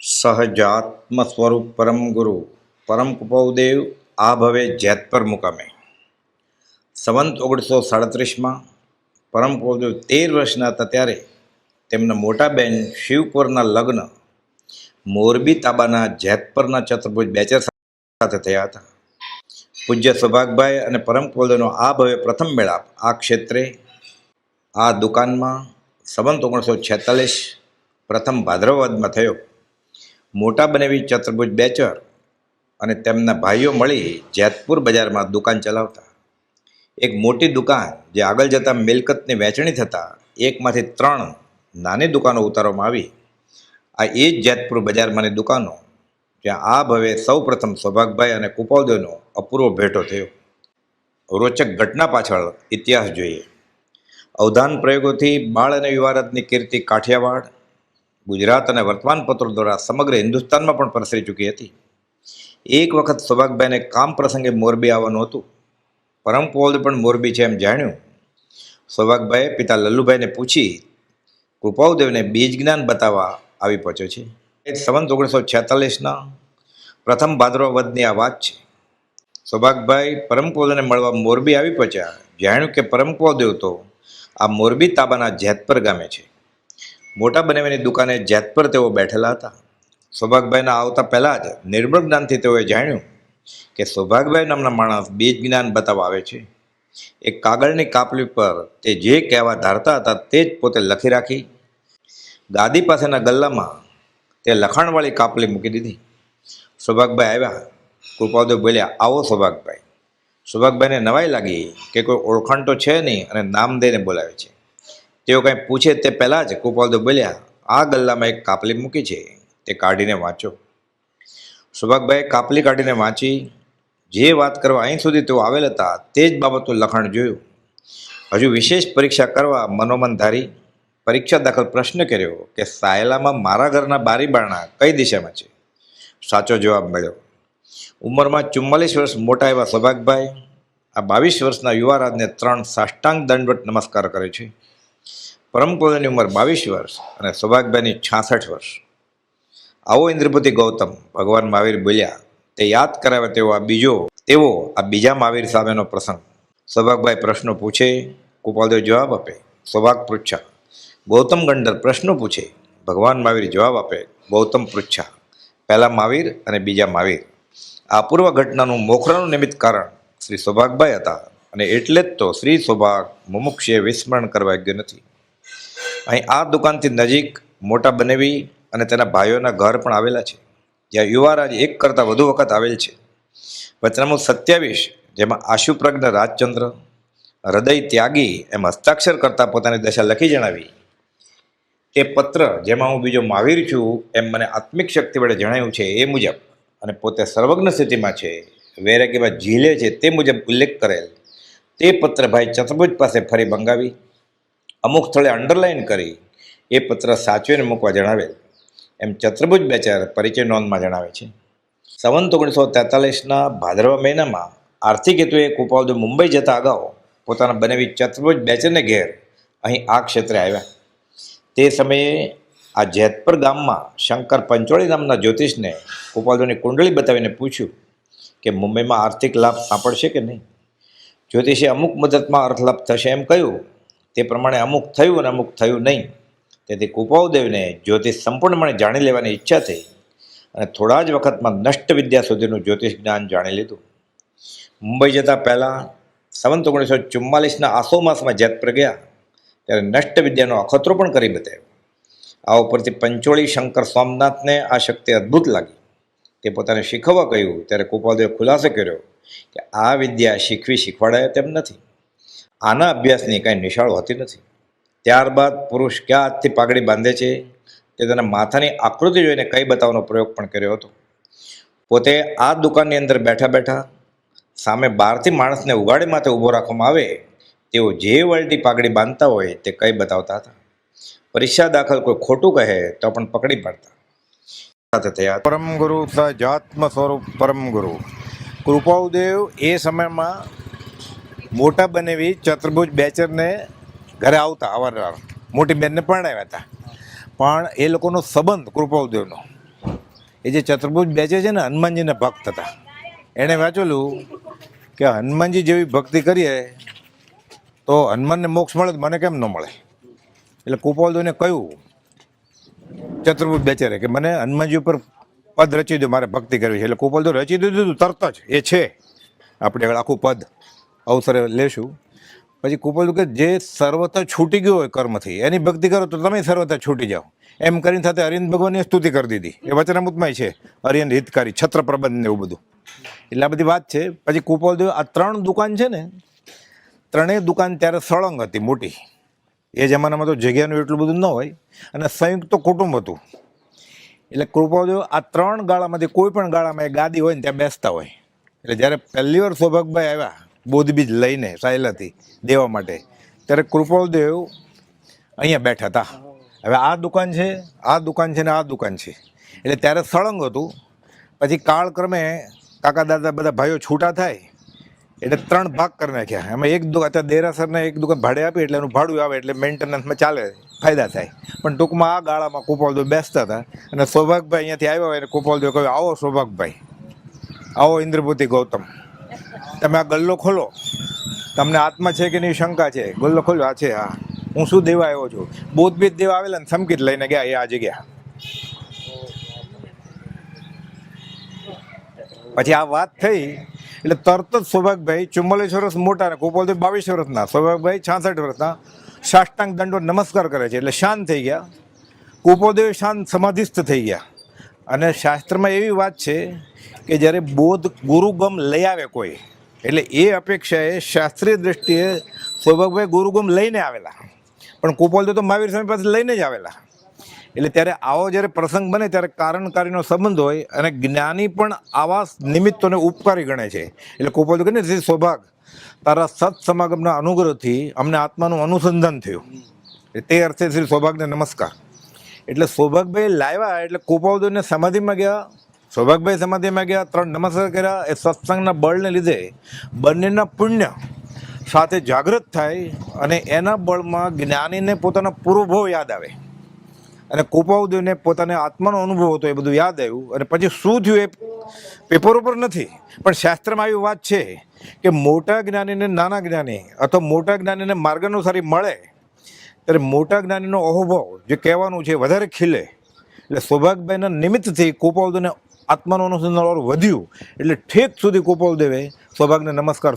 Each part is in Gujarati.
સહજાત્મ સ્વરૂપ પરમ ગુરુ પરમ કૃપાદેવ આ ભવે જેતપર મુકામે. સંવંત 1937માં પરમ કૃપાદેવ 13 વર્ષના હતા ત્યારે તેમના મોટા બહેન શિવકુંવરના લગ્ન મોરબી તાબાના જેતપરના ચતુર્ભુજ બેચર સાથે થયા હતા. પૂજ્ય સૌભાગભાઈ અને પરમ કૃપાદેવનો આ ભવે પ્રથમ મેળાપ આ ક્ષેત્રે આ દુકાનમાં સંવંત 1946 પ્રથમ ભાદ્રવદમાં થયો. મોટા બનેવી ચતુર્ભુજ બેચર અને તેમના ભાઈઓ મળી જેતપુર બજારમાં દુકાન ચલાવતા. એક મોટી દુકાન જે આગળ જતાં મિલકતની વહેંચણી થતાં એકમાંથી 3 નાની દુકાનો ઉતારવામાં આવી. આ એ જ જેતપુર બજારમાંની દુકાનો જ્યાં આ ભવે સૌ પ્રથમ સૌભાગભાઈ અને કૃપાદેવનો અપૂર્વ ભેટો થયો. રોચક ઘટના પાછળ ઇતિહાસ જોઈએ. અવધાન પ્રયોગોથી બાળ અને યુવારતની કીર્તિ કાઠિયાવાડ, ગુજરાત અને વર્તમાનપત્રો દ્વારા સમગ્ર હિન્દુસ્તાનમાં પણ પ્રસરી ચૂકી હતી. એક વખત સૌભાગભાઈને કામ પ્રસંગે મોરબી આવવાનું હતું. પરમ કૃપાદેવ પણ મોરબી છે એમ જાણ્યું. સૌભાગભાઈએ પિતા લલ્લુભાઈને પૂછી કૃપાદેવને બીજ જ્ઞાન બતાવવા આવી પહોંચ્યો છે. એ સંવંત 1946ના પ્રથમ ભાદ્રવદની આ વાત છે. સૌભાગભાઈ પરમ કૃપાદેવને મળવા મોરબી આવી પહોંચ્યા. જાણ્યું કે પરમ કૃપાદેવ તો આ મોરબી તાબાના જેતપર ગામે છે. મોટા બનેવીની દુકાને જેતપર તેઓ બેઠેલા હતા. સૌભાગભાઈના આવતા પહેલાં જ નિર્બળ જ્ઞાનથી તેઓએ જાણ્યું કે સૌભાગભાઈ નામના માણસ બીજ જ્ઞાન બતાવવા આવે છે. એક કાગળની કાપલી પર તે જે કહેવા ધારતા હતા તે જ પોતે લખી રાખી ગાદી પાસેના ગલ્લામાં તે લખાણવાળી કાપલી મૂકી દીધી. સૌભાગભાઈ આવ્યા. કૃપાદેવ બોલ્યા, આવો સૌભાગભાઈ. સૌભાગભાઈને નવાઈ લાગી કે કોઈ ઓળખાણ તો છે નહીં અને નામ દઈને બોલાવે છે. તેઓ કંઈ પૂછે તે પહેલાં જ કૃપાદેવ બોલ્યા, આ ગલ્લામાં એક કાપલી મૂકી છે, તે કાઢીને વાંચો. સૌભાગભાઈએ કાપલી કાઢીને વાંચી. જે વાત કરવા અહીં સુધી તેઓ આવેલ હતા તે જ બાબતનું લખાણ જોયું. હજુ વિશેષ પરીક્ષા કરવા મનોમન ધારી પરીક્ષા દાખલ પ્રશ્ન કર્યો કે સાયલામાં મારા ઘરના બારી બારણા કઈ દિશામાં છે? સાચો જવાબ મળ્યો. ઉંમરમાં 44 વર્ષ મોટા એવા સૌભાગભાઈ આ 22 વર્ષના યુવારાજને 3 સાષ્ટાંગ દંડવત નમસ્કાર કરે છે. પરમ કૃપાદેવની ઉંમર 22 વર્ષ અને સૌભાગભાઈની 66 વર્ષ. આવો ઇન્દ્રપતિ ગૌતમ ભગવાન મહાવીર બોલ્યા તે યાદ કરાવે તેવો આ બીજા મહાવીર સામેનો પ્રસંગ. સૌભાગભાઈ પ્રશ્નો પૂછે, કૃપાદેવ જવાબ આપે. સૌભાગ પૃચ્છા. ગૌતમ ગંડર પ્રશ્નો પૂછે, ભગવાન મહાવીર જવાબ આપે. ગૌતમ પૃચ્છા. પહેલા મહાવીર અને બીજા મહાવીર. આ પૂર્વ ઘટનાનું મોખરાનું નિમિત્ત કારણ શ્રી સૌભાગભાઈ હતા અને એટલે જ તો શ્રી સૌભાગ મુમુક્ષે વિસ્મરણ કરવા યોગ્ય નથી. અહીં આ દુકાનથી નજીક મોટા બનેવી અને તેના ભાઈઓના ઘર પણ આવેલા છે, જ્યાં યુવારાજ એક કરતાં વધુ વખત આવેલ છે. વચનામૃત 27 જેમાં આશુપ્રજ્ઞ રાજચંદ્ર હૃદય ત્યાગી એમ હસ્તાક્ષર કરતાં પોતાની દશા લખી જણાવી. તે પત્ર જેમાં હું બીજો મહાવીર છું એમ મને આત્મિક શક્તિ વડે જણાવ્યું છે એ મુજબ અને પોતે સર્વજ્ઞ સ્થિતિમાં છે, વૈરાગ્યમાં ઝીલે છે તે મુજબ ઉલ્લેખ કરેલ તે પત્ર ભાઈ ચતુર્ભુજ પાસે ફરી મંગાવી અમુક સ્થળે અંડરલાઇન કરી એ પત્ર સાચવીને મૂકવા જણાવેલ એમ ચતુર્ભુજ બેચર પરિચય નોંધમાં જણાવે છે. સંવંત 1943ના ભાદરવા મહિનામાં આર્થિક હેતુએ કૃપાદેવ મુંબઈ જતા અગાઉ પોતાના બનેવી ચતુર્ભુજ બેચરને ઘેર અહીં આ ક્ષેત્રે આવ્યા. તે સમયે આ જેતપર ગામમાં શંકર પંચોળી નામના જ્યોતિષને કૃપાદેવની કુંડળી બતાવીને પૂછ્યું કે મુંબઈમાં આર્થિક લાભ સાંપડશે કે નહીં. જ્યોતિષે અમુક મુદતમાં અર્થલાભ થશે એમ કહ્યું. તે પ્રમાણે અમુક થયું અને અમુક થયું નહીં. તેથી કૃપાદેવને જ્યોતિષ સંપૂર્ણપણે જાણી લેવાની ઈચ્છા થઈ અને થોડા જ વખતમાં નષ્ટ વિદ્યા સુધીનું જ્યોતિષ જ્ઞાન જાણી લીધું. મુંબઈ જતાં પહેલાં સંવંત 1944ના આસો માસમાં જેતપર ગયા ત્યારે નષ્ટ વિદ્યાનો અખતરો પણ કરી બતાવ્યો. આ ઉપરથી પંચોળી શંકર સોમનાથને આ શક્તિ અદ્ભુત લાગી. તે પોતાને શીખવવા કહ્યું ત્યારે કૃપાદેવે ખુલાસો કર્યો કે આ વિદ્યા શીખવાડાય તેમ નથી. આના અભ્યાસની કાંઈ નિશાળ હોતી નથી. ત્યારબાદ પુરુષ ક્યાં હાથથી પાઘડી બાંધે છે તે તેના માથાની આકૃતિ જોઈને કઈ બતાવવાનો પ્રયોગ પણ કર્યો હતો. પોતે આ દુકાનની અંદર બેઠા બેઠા સામે બહારથી માણસને ઉગાડી માથે ઊભો રાખવામાં આવે તેઓ જે વલટી પાઘડી બાંધતા હોય તે કઈ બતાવતા હતા. પરીક્ષા દાખલ કોઈ ખોટું કહે તો પણ પકડી પાડતા. સાથે થયા પરમ ગુરુ સહજાત્મ સ્વરૂપ પરમ ગુરુ કૃપાદેવ એ સમયમાં મોટા બનેવી ચતુર્ભુજ બેચરને ઘરે આવતા અવારનવાર. મોટી બેનને પરણાવ્યા હતા, પણ એ લોકોનો સંબંધ કૃપાદેવનો એ જે ચતુર્ભુજ બેચે છે ને હનુમાનજીના ભક્ત હતા. એણે વાંચેલું કે હનુમાનજી જેવી ભક્તિ કરીએ તો હનુમાનને મોક્ષ મળે તો મને કેમ ન મળે. એટલે કુપાલદેવને કહ્યું ચતુર્ભુજ બેચેરે કે મને હનુમાનજી ઉપર પદ રચી દો, મારે ભક્તિ કરવી છે. એટલે કુપાલદેવ રચી દીધું તરત જ. એ છે આપણે આગળ આખું પદ અવસરે લેશું. પછી કુપાલદેવ કે જે સર્વથા છૂટી ગયો હોય કર્મથી એની ભક્તિ કરો તો તમે સર્વથા છૂટી જાઓ. એમ કરીને સાથે અરિયંત ભગવાનની સ્તુતિ કરી દીધી. એ વચનામૃતમાં છે અરિયંત હિતકારી છત્ર પ્રબંધ ને એવું બધું. એટલે આ બધી વાત છે. પછી કુપાલદેવ આ 3 દુકાન છે ને, 3 દુકાન ત્યારે સળંગ હતી મોટી. એ જમાનામાં તો જગ્યાનું એટલું બધું ન હોય અને સંયુક્ત કુટુંબ હતું. એટલે કૃપાલદેવ આ 3 ગાળામાંથી કોઈ પણ ગાળામાં એ ગાદી હોય ને ત્યાં બેસતા હોય. એટલે જ્યારે પહેલી વાર સૌભાગભાઈ આવ્યા બોધબીજ લઈને સાયલાથી દેવા માટે, ત્યારે કૃપાલદેવ અહીંયા બેઠા હતા. હવે આ દુકાન છે, આ દુકાન છે ને આ દુકાન છે. એટલે ત્યારે સળંગ હતું. પછી કાળક્રમે કાકા દાદા બધા ભાઈઓ છૂટા થાય એટલે 3 ભાગ કરી નાખ્યા. એમાં એક દુકાન અત્યારે દેરાસરને એક દુકાન ભાડે આપી એટલે એનું ભાડું આવે એટલે મેન્ટેનન્સમાં ચાલે, ફાયદા થાય. પણ ટૂંકમાં આ ગાળામાં કુપાલદેવ બેસતા હતા. અને સૌભાગભાઈ અહીંયાથી આવ્યા હોય એટલે કુપાલદેવ કહ્યું, આવો સૌભાગભાઈ, આવો ઇન્દ્રભૂતિ ગૌતમ, તમે આ ગલ્લો ખોલો, તમને આત્મા છે કે નહીં શંકા છે, ગલ્લો ખોલો. આ છે, હા, હું શું દેવા આવ્યો છું. બોધબીજ દેવા આવેલા ને સંકેત લઈને ગયા એ આ જગ્યા. પછી આ વાત થઈ એટલે તરત જ સૌભાગભાઈ 44 વર્ષ મોટા ને કુપાલદેવ 22 વર્ષના, સૌભાગભાઈ 66 વર્ષના, સાષ્ટાંગ દંડો નમસ્કાર કરે છે. એટલે શાંત થઈ ગયા. કુપાલદેવ શાંત સમાધિસ્થ થઈ ગયા. અને શાસ્ત્રમાં એવી વાત છે કે જ્યારે બોધ ગુરુગમ લઈ આવે કોઈ, એટલે એ અપેક્ષાએ શાસ્ત્રીય દ્રષ્ટિએ સૌભાગભાઈ ગુરુગમ લઈને આવેલા, પણ કુપાલદેવ તો મહાવીર સ્વામી પાસે લઈને જ આવેલા. એટલે ત્યારે આવો જ્યારે પ્રસંગ બને ત્યારે કારણકારીનો સંબંધ હોય અને જ્ઞાની પણ આવા નિમિત્તોને ઉપકારી ગણે છે. એટલે કુપાલદેવ કહે ને, સૌભાગ, તારા સત્સમાગમના અનુગ્રહથી અમને આત્માનું અનુસંધાન થયું. તે અર્થે શ્રી સૌભાગને નમસ્કાર. એટલે સૌભાગભાઈ લાવ્યા એટલે કુપાલદેવને સમાધિમાં ગયા. સૌભાગભાઈ સમાધિમાં ગયા, 3 નમસ્કાર કર્યા. એ સત્સંગના બળને લીધે બંનેના પુણ્ય સાથે જાગૃત થાય અને એના બળમાં જ્ઞાનીને પોતાનો પૂર્વભાવ યાદ આવે અને કુપાલદેવને પોતાને આત્માનો અનુભવ હતો એ બધું યાદ આવ્યું. અને પછી શું થયું એ પેપર ઉપર નથી, પણ શાસ્ત્રમાં આવી વાત છે કે મોટા જ્ઞાનીને નાના જ્ઞાની અથવા મોટા જ્ઞાનીને માર્ગાનુસારી મળે ત્યારે મોટા જ્ઞાનીનો અહોભાવ જે કહેવાનું છે વધારે ખીલે. એટલે સૌભાગભાઈના નિમિત્તથી કુપાલદેવને આત્માનું અનુસંધાન વધ્યું. એટલે ઠેક સુધી કુપાલદેવે સૌભાગને નમસ્કાર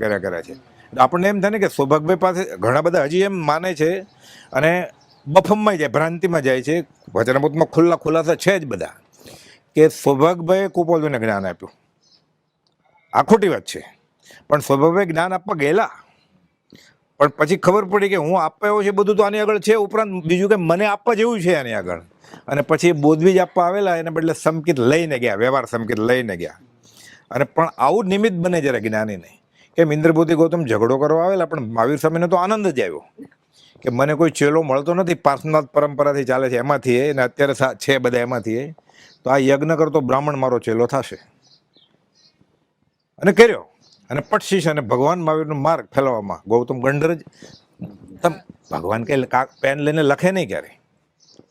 કર્યા છે. આપણને એમ થાય ને કે સૌભાગભાઈ પાસે ઘણા બધા હજી એમ માને છે અને બફમમાં જાય, ભ્રાંતિમાં જાય છે. વચનામૃતમાં ખુલાસા છે જ બધા કે સૌભાગભાઈએ કુપાલદેવને જ્ઞાન આપ્યું. આ ખોટી વાત છે. પણ સૌભાગભાઈ જ્ઞાન આપવા ગયેલા, પણ પછી ખબર પડી કે હું આપવા આવ્યો છે બધું તો આની આગળ છે, ઉપરાંત બીજું કે મને આપવા જેવું છે આની આગળ. અને પછી બોધબીજ આપવા આવેલા, એને બદલે સંકેત લઈને ગયા, વ્યવહાર સંકેત લઈને ગયા. અને પણ આવું નિમિત્ત બને જ્યારે જ્ઞાનીને, કેમ ઇન્દ્રભૂતિ ગૌતમ ઝઘડો કરવા આવેલા, પણ મહાવીર સ્વામીને તો આનંદ જ આવ્યો કે મને કોઈ ચેલો મળતો નથી, પાર્શ્વનાથ પરંપરાથી ચાલે છે એમાંથી, અને અત્યારે છે બધા એમાંથી, તો આ યજ્ઞ કરતો બ્રાહ્મણ મારો ચેલો થશે. અને કર્યો. અને પટશીશ અને ભગવાન મહાવીરનો માર્ગ ફેલાવવામાં ગૌતમ ગંધર જ ભગવાન કે પેન લઈને લખે નહીં ક્યારે,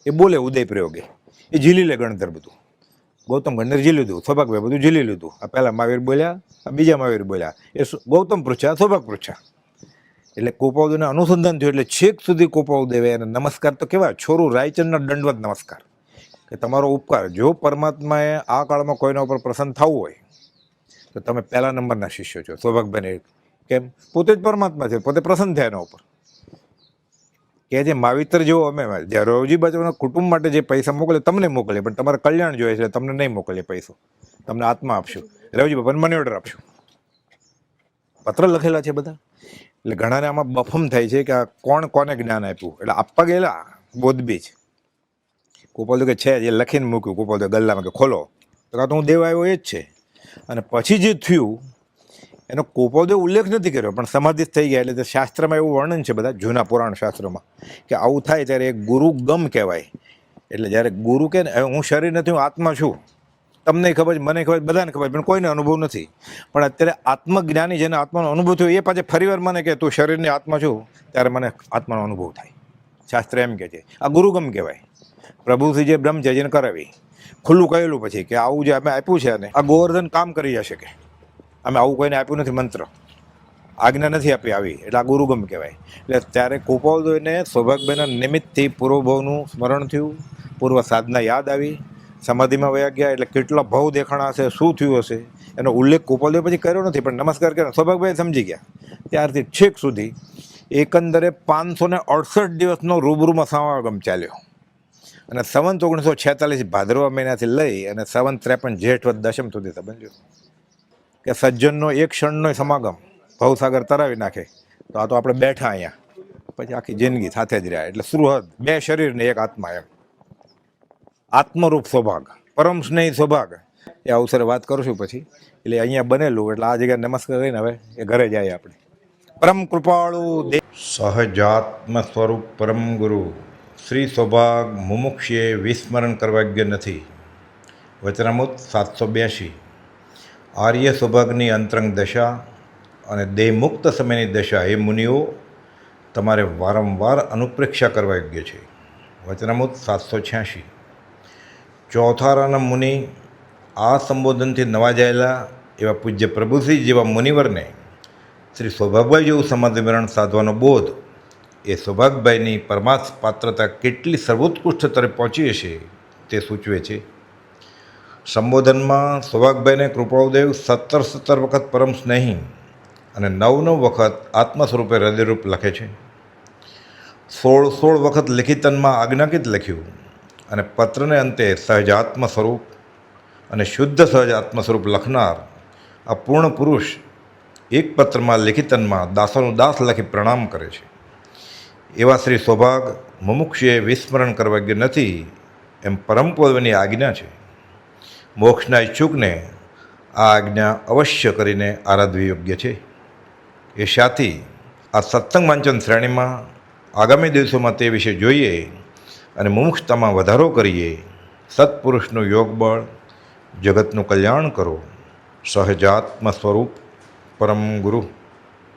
એ બોલે ઉદય પ્રયોગે, એ ઝીલી લે ગણધર બધું. ગૌતમ ગંધર ઝીલી લીધું, સૌભાગભાઈ બધું ઝીલી લીધું. આ પહેલા મહાવીર બોલ્યા, આ બીજા મહાવીર બોલ્યા, એ ગૌતમ પૃચ્છા, સૌભાગ પૃચ્છા. એટલે કુપાલદેવને અનુસંધાન થયું. એટલે છેક સુધી કુપાલદેવે એને નમસ્કાર તો કહેવાય, છોરું રાયચંદના દંડવત નમસ્કાર, કે તમારો ઉપકાર. જો પરમાત્માએ આ કાળમાં કોઈના ઉપર પ્રસન્ન થવું હોય તો તમે પહેલા નંબરના શિષ્યો છો. સૌભાગભાઈને કેમ, પોતે જ પરમાત્મા છે, પોતે પ્રસન્ન થયા એના ઉપર. કે જે માવિતર જેવો અમે રવજી બાજુના કુટુંબ માટે જે પૈસા મોકલે તમને મોકલે, પણ તમારે કલ્યાણ જોઈએ છે તમને નહીં મોકલે પૈસો, તમને આત્મા આપશું, રવજી બાપાને મની ઓર્ડર આપશું. પત્ર લખેલા છે બધા. એટલે ઘણાને આમાં બફમ થાય છે કે આ કોણ કોને જ્ઞાન આપ્યું. એટલે આપવા ગયેલા બોધબીજ, કુપાલદેવ કે છે જે લખીને મૂક્યું કુપાલદેવ ગલ્લામાં કે ખોલો, તો કાં તો હું દેવા આવ્યો એ જ છે. અને પછી જે થયું એનો કુપાલદેવ ઉલ્લેખ નથી કર્યો, પણ સમાધિત થઈ ગયા. એટલે શાસ્ત્રમાં એવું વર્ણન છે બધા જૂના પુરાણ શાસ્ત્રોમાં કે આવું થાય ત્યારે એ ગુરુ ગમ કહેવાય. એટલે જ્યારે ગુરુ કહે ને હું શરીર નથી, હું આત્મા છું, તમને ખબર, મને ખબર, બધાને ખબર, પણ કોઈને અનુભવ નથી. પણ અત્યારે આત્મજ્ઞાની જેને આત્માનો અનુભવ થયો એ પાછળ ફરીવાર મને કે તું શરીરની આત્મા છું, ત્યારે મને આત્માનો અનુભવ થાય. શાસ્ત્ર એમ કહે છે આ ગુરુગમ કહેવાય. પ્રભુથી જે બ્રહ્મચર્યને કરાવી. ખુલ્લું કહેલું પછી કે આવું જે અમે આપ્યું છે અને આ ગોવર્ધન કામ કરી જશે કે અમે આવું કોઈને આપ્યું નથી મંત્ર, આજ્ઞા નથી આપી આવી, એટલે આ ગુરુગમ કહેવાય. એટલે ત્યારે કૃપાળુદેવને સૌભાગ્યના નિમિત્તથી પૂર્વભાવનું સ્મરણ થયું, પૂર્વ સાધના યાદ આવી, સમાધિમાં વયા ગયા. એટલે કેટલા ભાવ દેખાણા હશે, શું થયું હશે એનો ઉલ્લેખ કૃપાળુદેવ પછી કર્યો નથી, પણ નમસ્કાર કર્યો. સૌભાગ્યભાઈ સમજી ગયા. ત્યારથી છેક સુધી એકંદરે 568 દિવસનો રૂબરૂમાં સમાગમ ચાલ્યો. અને સંવંત 1946 ભાદરવા મહિનાથી લઈ અને સંવંત 53 જેઠ વદ દશમ સુધી સમજો કે સજ્જનનો એક ક્ષણનો સમાગમ ભવસાગર તરાવી નાખે. તો આ તો આપણે બેઠા અહીંયા, પછી આખી જિંદગી સાથે જ રહ્યા. એટલે સુહૃદ, બે શરીર ને એક આત્મા, એમ આત્મરૂપ સૌભાગ, પરમ સ્નેહી સૌભાગ. એ અવસરે વાત કરું છું પછી. એટલે અહીંયા બનેલું, એટલે આ જગ્યાએ નમસ્કાર કરીને હવે એ ઘરે જાય આપણે. પરમ કૃપાળુ સહજાત્મ સ્વરૂપ પરમ ગુરુ શ્રી સૌભાગ મુમુક્ષે વિસ્મરણ કરવા યોગ્ય નથી. વચનામૃત 782. આર્ય સૌભાગની અંતરંગ દશા અને દેહમુક્ત સમયની દશા એ મુનિઓ તમારે વારંવાર અનુપ્રેક્ષા કરવા યોગ્ય છે. વચનામૃત 786. ચોથારાના મુનિ આ સંબોધનથી નવાજાયેલા એવા પૂજ્ય પ્રભુશ્રી જેવા મુનિવરને શ્રી સૌભાગભાઈ જેવું સમાધિમરણ સાધવાનો બોધ એ સૌભાગભાઈની પરમાર્થ પાત્રતા કેટલી સર્વોત્કૃષ્ટ સ્તરે પહોંચી હશે તે સૂચવે છે. સંબોધનમાં સૌભાગભાઈને કૃપાળુદેવ 17 વખત પરમ સ્નેહી અને 9 વખત આત્મ સ્વરૂપે હૃદયરૂપ લખે છે. 16 વખત લિખિતનમાં આજ્ઞાકિત લખ્યું અને પત્રને અંતે સહજાત્મ સ્વરૂપ અને શુદ્ધ સહજાત્મ સ્વરૂપ લખનાર આ પૂર્ણ પુરુષ એક પત્રમાં લિખિતનમાં દાસોનું દાસ લખી પ્રણામ કરે છે. એવા શ્રી સૌભાગ મુમુક્ષુએ વિસ્મરણ કરવા યોગ્ય નથી એમ પરમ પૂર્વની આજ્ઞા છે. મોક્ષના ઈચ્છુકને આ આજ્ઞા અવશ્ય કરીને આરાધવી યોગ્ય છે. એ સાથી આ સત્સંગ વાંચન શ્રેણીમાં આગામી દિવસોમાં તે વિશે જોઈએ અને મુમુક્ષતામાં વધારો કરીએ. સત્પુરુષનું યોગબળ જગતનું કલ્યાણ કરો. સહજાત્મ સ્વરૂપ પરમ ગુરુ.